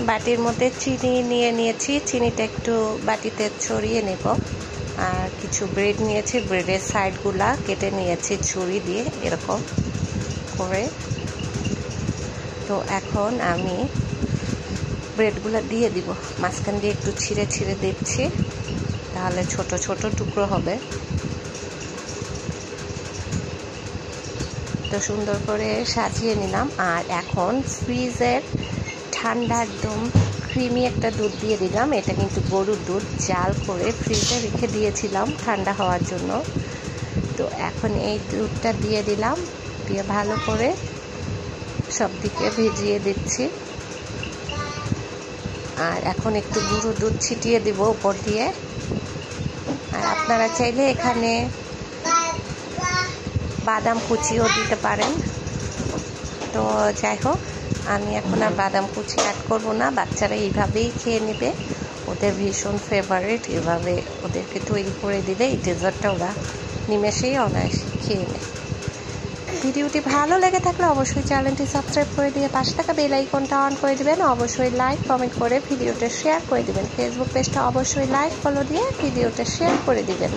বাটির মধ্যে চিনি নিয়ে নিয়েছি, চিনিটা একটু বাটিতে ছড়িয়ে নেব। আর কিছু ব্রেড নিয়েছি, ব্রেডের সাইডগুলা কেটে নিয়েছি ছুরি দিয়ে এরকম করে। তো এখন আমি ব্রেডগুলো দিয়ে দিব, মাঝখান দিয়ে একটু ছিঁড়ে ছিঁড়ে দিচ্ছি, তাহলে ছোট ছোট টুকরো হবে। তো সুন্দর করে সাজিয়ে নিলাম। আর এখন ফ্রিজের ঠান্ডা একদম ক্রিমি একটা দুধ দিয়ে দিলাম। এটা কিন্তু গরুর দুধ, জাল করে ফ্রিজে রেখে দিয়েছিলাম ঠান্ডা হওয়ার জন্য। তো এখন এই দুধটা দিয়ে দিলাম, দিয়ে ভালো করে সব দিকে ভিজিয়ে দিচ্ছি। আর এখন একটু গুঁড়ো দুধ ছিটিয়ে দিব উপর দিয়ে। আর আপনারা চাইলে এখানে বাদাম কুচিও দিতে পারেন। তো যাই হোক, আমি এখন আর বাদাম কুচি অ্যাড করবো না, বাচ্চারা এইভাবেই খেয়ে নেবে, ওদের ভীষণ ফেভারিট। এভাবে ওদেরকে তৈরি করে দিলে এই ডেজার্টটা ওরা নিমেষেই অনায়াসে খেয়ে নেয়। ভিডিওটি ভালো লেগে থাকলে অবশ্যই চ্যানেলটি সাবস্ক্রাইব করে দিয়ে পাশে থাকা বেল আইকনটা অন করে দেবেন। অবশ্যই লাইক কমেন্ট করে ভিডিওটা শেয়ার করে দেবেন। ফেসবুক পেজটা অবশ্যই লাইক ফলো দিয়ে ভিডিওটা শেয়ার করে দিবেন।